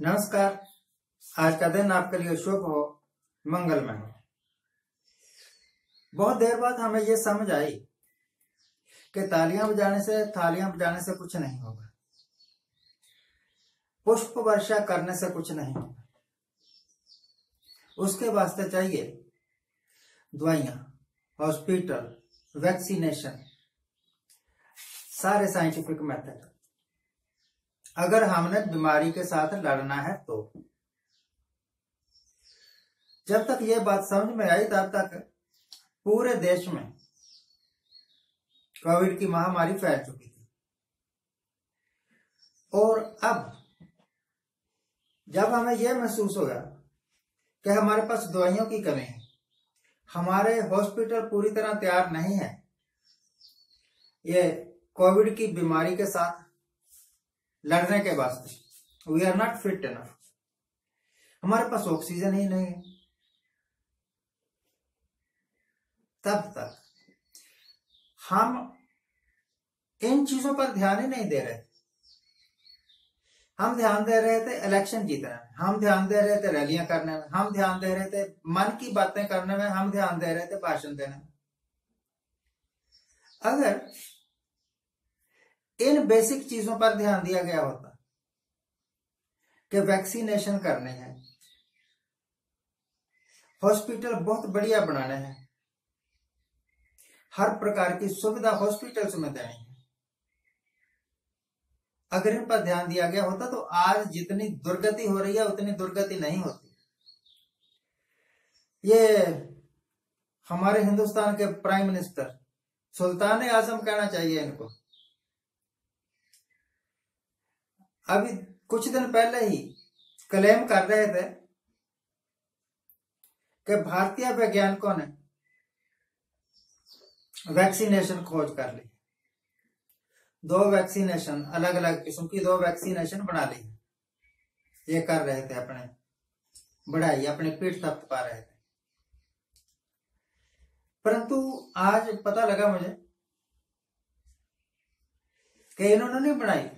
नमस्कार। आज का दिन आपके लिए शुभ हो, मंगलमय हो। बहुत देर बाद हमें यह समझ आई कि तालियां बजाने से, थालियां बजाने से कुछ नहीं होगा, पुष्प वर्षा करने से कुछ नहीं होगा। उसके वास्ते चाहिए दवाइयां, हॉस्पिटल, वैक्सीनेशन, सारे साइंटिफिक मेथड। अगर हमने बीमारी के साथ लड़ना है तो जब तक ये बात समझ में आई तब तक पूरे देश में कोविड की महामारी फैल चुकी थी। और अब जब हमें यह महसूस होगा कि हमारे पास दवाइयों की कमी है, हमारे हॉस्पिटल पूरी तरह तैयार नहीं है ये कोविड की बीमारी के साथ लड़ने के वास्ते, we are not fit enough, हमारे पास ऑक्सीजन ही नहीं है, तब तक हम इन चीजों पर ध्यान ही नहीं दे रहे। हम ध्यान दे रहे थे इलेक्शन जीतने में, हम ध्यान दे रहे थे रैलियां करने में, हम ध्यान दे रहे थे मन की बातें करने में, हम ध्यान दे रहे थे भाषण देने में। अगर इन बेसिक चीजों पर ध्यान दिया गया होता कि वैक्सीनेशन करने हैं, हॉस्पिटल बहुत बढ़िया बनाने हैं, हर प्रकार की सुविधा हॉस्पिटल्स में देनी है, अगर इन पर ध्यान दिया गया होता तो आज जितनी दुर्गति हो रही है उतनी दुर्गति नहीं होती। ये हमारे हिंदुस्तान के प्राइम मिनिस्टर सुल्तान आजम कहना चाहिए इनको। अभी कुछ दिन पहले ही क्लेम कर रहे थे कि भारतीय वैज्ञानिकों ने वैक्सीनेशन खोज कर ली, 2 वैक्सीनेशन, अलग अलग किस्म की 2 वैक्सीनेशन बना ली। ये कर रहे थे, अपने बढ़ाई, अपनी पीठ थप पा रहे थे। परंतु आज पता लगा मुझे कि इन्होंने नहीं बनाई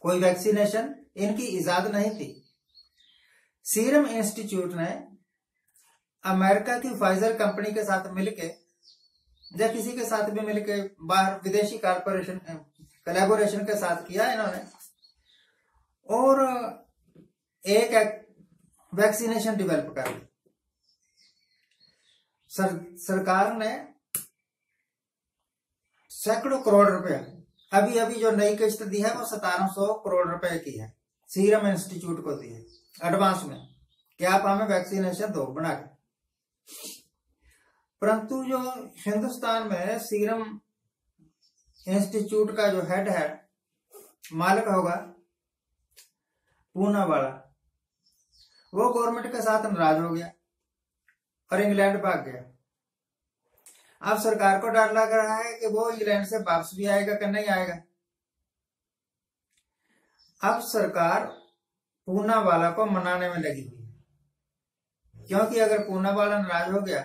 कोई वैक्सीनेशन, इनकी इजाद नहीं थी। सीरम इंस्टीट्यूट ने अमेरिका की फाइजर कंपनी के साथ मिलके या किसी के साथ भी मिलके, बाहर विदेशी कारपोरेशन कोलैबोरेशन के साथ किया इन्होंने, और एक वैक्सीनेशन डेवलप कर ली। सरकार ने सैकड़ों करोड़ रुपए, अभी अभी जो नई किस्त दी है वो 1700 करोड़ रुपए की है, सीरम इंस्टीट्यूट को दी है एडवांस में कि आप हमें वैक्सीनेशन दो बना के। परंतु जो हिंदुस्तान में सीरम इंस्टीट्यूट का जो हेड है, मालिक होगा पूना वाला, वो गवर्नमेंट के साथ नाराज हो गया और इंग्लैंड भाग गया। अब सरकार को डर लग रहा है कि वो इंग्लैंड से वापस भी आएगा कि नहीं आएगा। अब सरकार पूना वाला को मनाने में लगी हुई है, क्योंकि अगर पूना वाला नाराज हो गया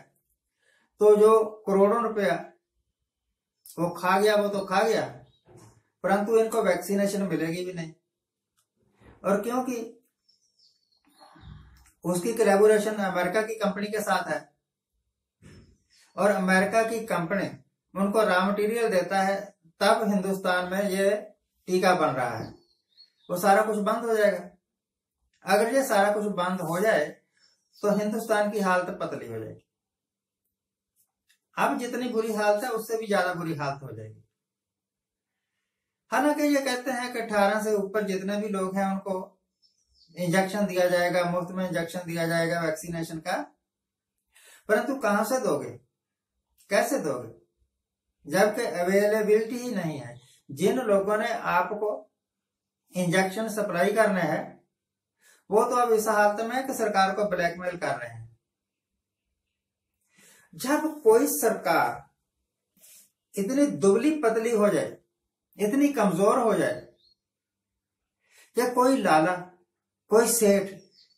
तो जो करोड़ों रुपया वो खा गया वो तो खा गया, परंतु इनको वैक्सीनेशन मिलेगी भी नहीं। और क्योंकि उसकी कोलैबोरेशन अमेरिका की कंपनी के साथ है और अमेरिका की कंपनी उनको रॉ मटेरियल देता है, तब हिंदुस्तान में ये टीका बन रहा है, वो सारा कुछ बंद हो जाएगा। अगर ये सारा कुछ बंद हो जाए तो हिंदुस्तान की हालत पतली हो जाएगी। अब जितनी बुरी हालत है उससे भी ज्यादा बुरी हालत हो जाएगी। हालांकि ये कहते हैं कि 18 से ऊपर जितने भी लोग हैं उनको इंजेक्शन दिया जाएगा, मुफ्त में इंजेक्शन दिया जाएगा वैक्सीनेशन का, परंतु कहां से दोगे, कैसे दोगे, जबकि अवेलेबिलिटी ही नहीं है। जिन लोगों ने आपको इंजेक्शन सप्लाई करने हैं वो तो अब इस हालत में है कि सरकार को ब्लैकमेल कर रहे हैं। जब कोई सरकार इतनी दुबली पतली हो जाए, इतनी कमजोर हो जाए कि कोई लाला, कोई सेठ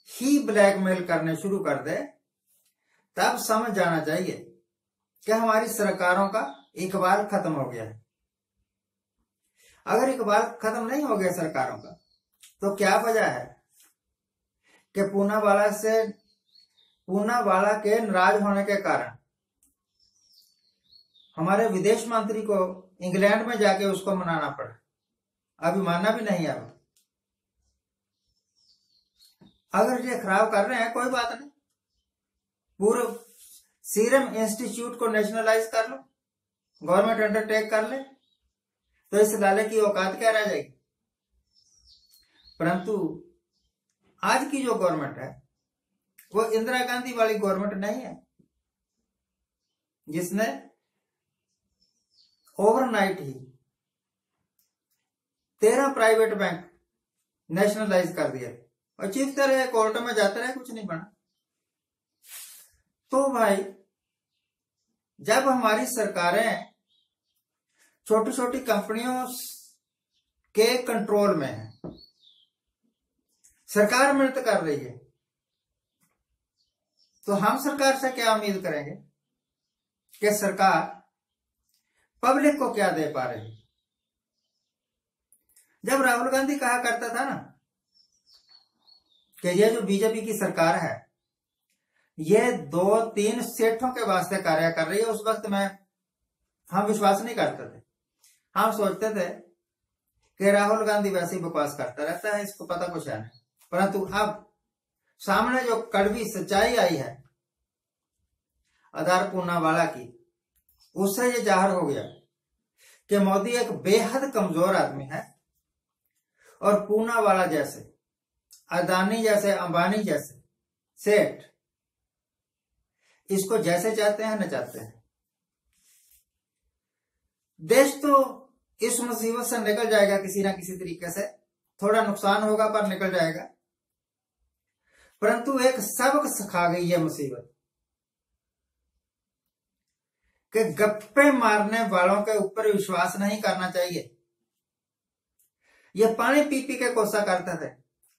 ही ब्लैकमेल करने शुरू कर दे, तब समझ जाना चाहिए कि हमारी सरकारों का इकबाल खत्म हो गया है। अगर इकबाल खत्म नहीं हो गया सरकारों का, तो क्या वजह है कि पूनावाला के नाराज होने के कारण हमारे विदेश मंत्री को इंग्लैंड में जाके उसको मनाना पड़ा। अभी मानना भी नहीं। अब अगर ये खराब कर रहे हैं कोई बात नहीं, पूरे सीरम इंस्टीट्यूट को नेशनलाइज कर लो, गवर्नमेंट अंडरटेक कर ले, तो इस लाले की औकात क्या रह जाएगी। परंतु आज की जो गवर्नमेंट है वो इंदिरा गांधी वाली गवर्नमेंट नहीं है जिसने ओवरनाइट ही 13 प्राइवेट बैंक नेशनलाइज कर दिया और चीखते रहे, कोर्ट में जाते रहे, कुछ नहीं बना। तो भाई जब हमारी सरकारें छोटी छोटी कंपनियों के कंट्रोल में है, सरकार मेहनत कर रही है, तो हम सरकार से क्या उम्मीद करेंगे कि सरकार पब्लिक को क्या दे पा रही है। जब राहुल गांधी कहा करता था ना कि ये जो बीजेपी की सरकार है ये 2-3 सेठों के वास्ते कार्य कर रही है, उस वक्त में हम विश्वास नहीं करते थे। हम सोचते थे कि राहुल गांधी वैसे ही बकवास करता रहता है, इसको पता कुछ है नहीं। परंतु अब सामने जो कड़वी सच्चाई आई है आधार पूनावाला की, उससे ये जाहिर हो गया कि मोदी एक बेहद कमजोर आदमी है और पूनावाला जैसे, अदानी जैसे, अंबानी जैसे सेठ इसको जैसे चाहते हैं न चाहते हैं। देश तो इस मुसीबत से निकल जाएगा किसी ना किसी तरीके से, थोड़ा नुकसान होगा पर निकल जाएगा। परंतु एक सबक सिखा गई है मुसीबत कि गप्पे मारने वालों के ऊपर विश्वास नहीं करना चाहिए। ये पानी पी पी के कोसा करते थे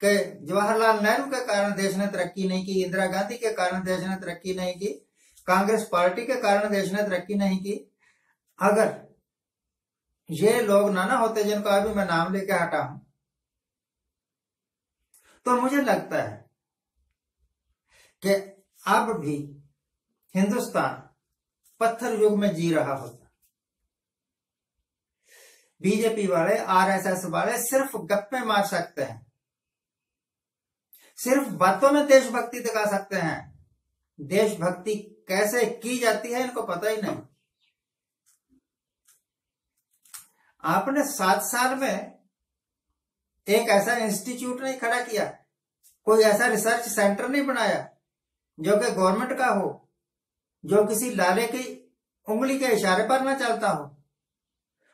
कि जवाहरलाल नेहरू के कारण देश ने तरक्की नहीं की, इंदिरा गांधी के कारण देश ने तरक्की नहीं की, कांग्रेस पार्टी के कारण देश ने तरक्की नहीं की। अगर ये लोग ना होते जिनको अभी मैं नाम लेके हटा हूं, तो मुझे लगता है कि अब भी हिंदुस्तान पत्थर युग में जी रहा होता। बीजेपी वाले, आरएसएस वाले सिर्फ गप्पे मार सकते हैं, सिर्फ बातों में देशभक्ति दिखा सकते हैं। देशभक्ति कैसे की जाती है इनको पता ही नहीं। आपने 7 साल में एक ऐसा इंस्टीट्यूट नहीं खड़ा किया, कोई ऐसा रिसर्च सेंटर नहीं बनाया जो कि गवर्नमेंट का हो, जो किसी लाले की उंगली के इशारे पर ना चलता हो,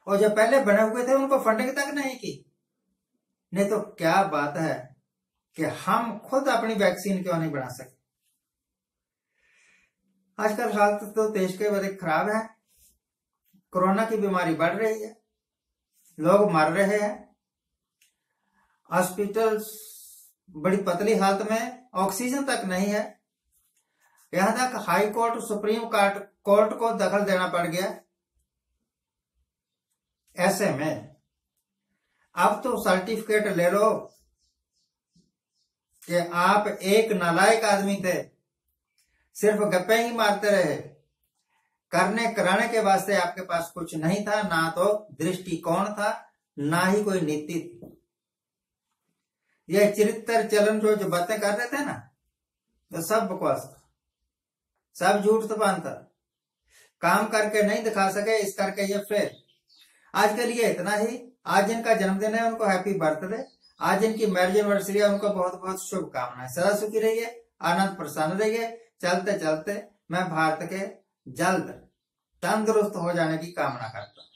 और जो पहले बने हुए थे उनको फंडिंग तक नहीं की। नहीं तो क्या बात है कि हम खुद अपनी वैक्सीन क्यों नहीं बना सकते। आजकल हालत तो देश के बड़े खराब है, कोरोना की बीमारी बढ़ रही है, लोग मर रहे हैं, हॉस्पिटल बड़ी पतली हालत में, ऑक्सीजन तक नहीं है। यहां तक हाई कोर्ट, सुप्रीम कोर्ट को दखल देना पड़ गया। ऐसे में अब तो सर्टिफिकेट ले लो कि आप एक नालायक आदमी थे, सिर्फ गप्पे ही मारते रहे, करने कराने के वास्ते आपके पास कुछ नहीं था, ना तो दृष्टिकोण था, ना ही कोई नीति थी। यह चरित्र चलन जो बातें कर रहे थे ना, तो सब बकवास था, सब झूठ तबान था, काम करके नहीं दिखा सके, इस करके ये फेल। आज के लिए इतना ही। आज जिनका जन्मदिन है उनको हैप्पी बर्थडे, आज जिनकी मैरिज एनिवर्सरी है उनको बहुत बहुत शुभकामनाएं। सदा सुखी रहिए, आनंद प्रसन्न रहिए। चलते चलते मैं भारत के जल्द तंदुरुस्त हो जाने की कामना करता हूं।